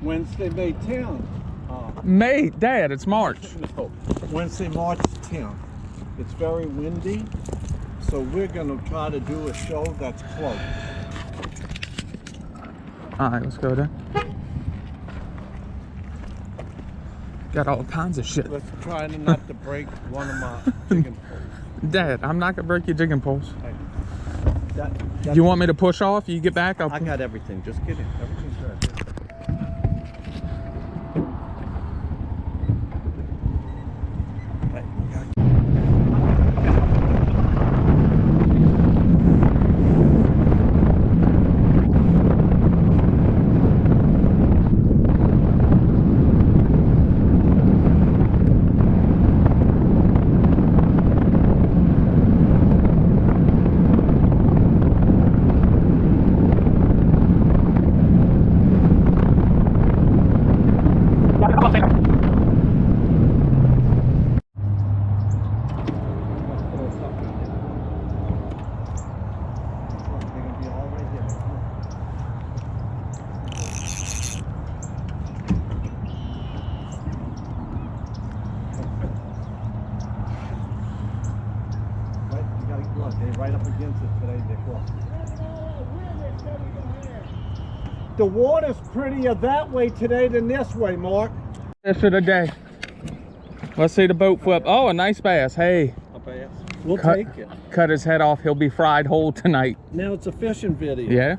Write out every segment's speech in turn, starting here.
Wednesday, May 10th. May, Dad, it's March. No, Wednesday, March 10th. It's very windy, so we're going to try to do a show that's close. All right, let's go then. Got all kinds of shit. Let's try not to break one of my jigging poles. Dad, I'm not gonna break your jigging poles. Hey, You want me to push off? You get back? I got everything. Just kidding. Everything's good. Right up against it today, Nick. The water's prettier that way today than this way, Mark. Fish of the day. Let's see the boat flip. Oh, a nice bass. Hey. A bass. We'll cut, take it. Cut his head off. He'll be fried whole tonight. Now it's a fishing video. Yeah.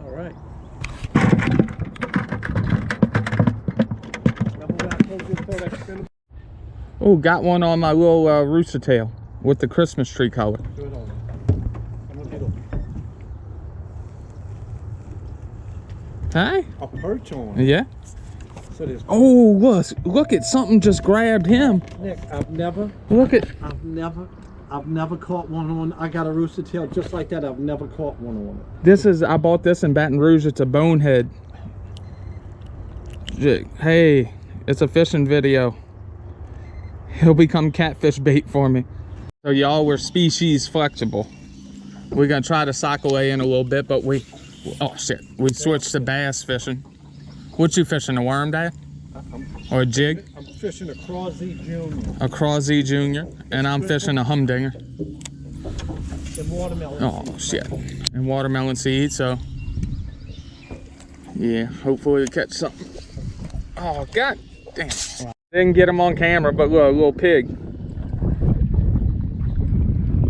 All right. Oh, got one on my little rooster tail with the Christmas tree color. Hey? A perch on. Yeah. So there's, oh, look at something just grabbed him. Nick, I've never caught one on. I got a rooster tail just like that. I've never caught one on it. I bought this in Baton Rouge. It's a bonehead. Hey, it's a fishing video. He'll become catfish bait for me. So y'all, we're species flexible. We're gonna try to sock away in a little bit, but oh shit, we switched to bass fishing. What you fishing, a worm, Dad? Or a jig? I'm fishing a Crawsey Junior. A Crawsey Junior, and I'm fishing a humdinger. And watermelon Oh shit, and watermelon seeds, so yeah, hopefully we catch something. Oh god damn. Didn't get him on camera, but look, a little pig.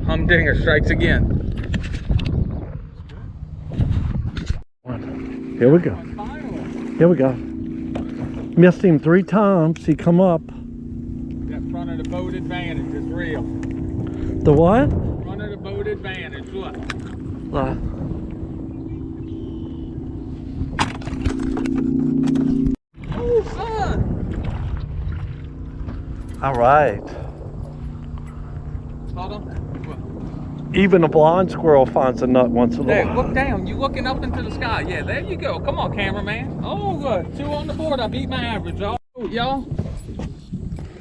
Humdinger strikes again. Here we go. Here we go. Missed him 3 times. He come up. That front of the boat advantage is real. The what? Front of the boat advantage, look. Oh, son! All right. Hold on. Even a blind squirrel finds a nut once in a Hey, while. look down. You looking up into the sky. Yeah, there you go. Come on, cameraman. Oh, look. 2 on the board. I beat my average, y'all.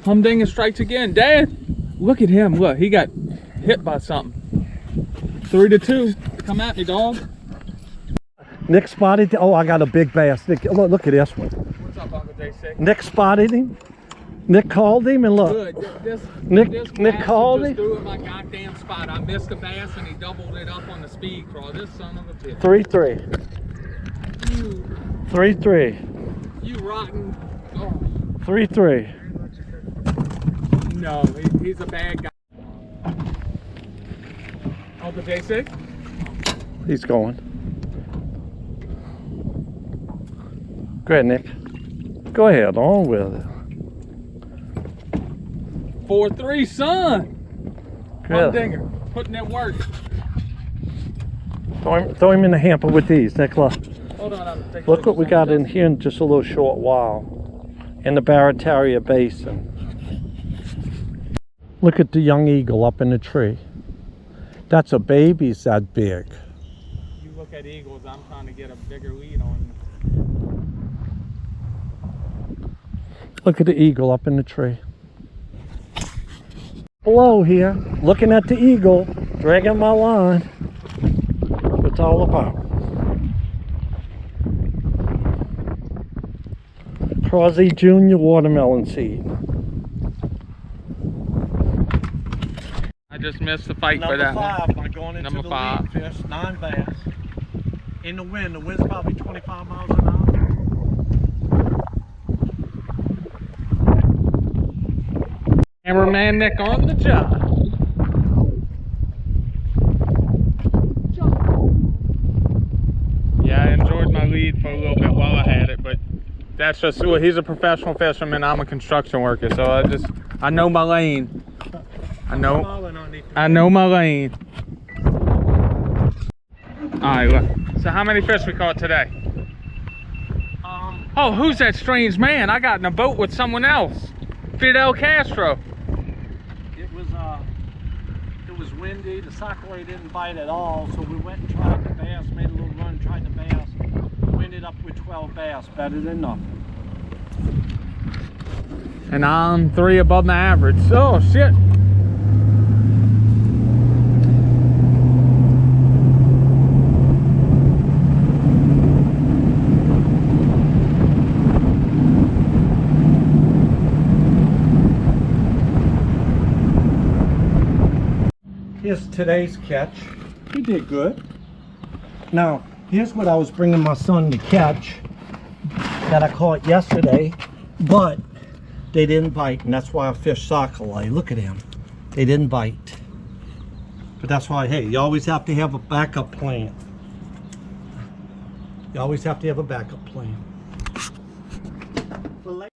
Humdinger strikes again. Dad, look at him. Look, he got hit by something. 3-2. Come at me, dog. Nick spotted. Oh, I got a big bass. Nick, look at this one. What's up, Uncle J6? Nick spotted him. Nick called him and look. Good. Nick called him. Threw it my goddamn spot. I missed the bass and he doubled it up on the speed crawl. This son of a bitch. 3-3. 3-3. You rotten. Oh. 3-3. No, he's a bad guy. Uncle J6? He's going. Go ahead, Nick. Go ahead. On with it. 4-3, son. Good. Humdinger, putting in work. Throw him in the hamper with these, Nick. Look Hold on, what we got in here in just a little short while. In the Barataria Basin. Look at the young eagle up in the tree. That's a baby, it's that big. You look at eagles, I'm trying to get a bigger lead on you. Look at the eagle up in the tree. Below here, looking at the eagle, dragging my line. What it's all about. Crozzy Junior watermelon seed. I just missed the fight for Number that 5, one. by going into Number the 5. lead fish, 9 bass. In the wind wind's probably 25 miles an hour. Cameraman Nick on the job. Yeah, I enjoyed my lead for a little bit while I had it, but that's just, well, he's a professional fisherman, I'm a construction worker, so I know my lane. I know my lane. Alright, look. So how many fish we caught today? Oh, who's that strange man? I got in a boat with someone else. Fidel Castro. It was windy, the sockeye didn't bite at all, so we went and tried the bass, made a little run, tried the bass. We ended up with 12 bass, better than nothing. And I'm 3 above my average. Oh shit. Here's today's catch. He did good. Now, here's what I was bringing my son to catch that I caught yesterday, but they didn't bite, and that's why I fished sockeye. Look at him. They didn't bite. But that's why, hey, you always have to have a backup plan. You always have to have a backup plan.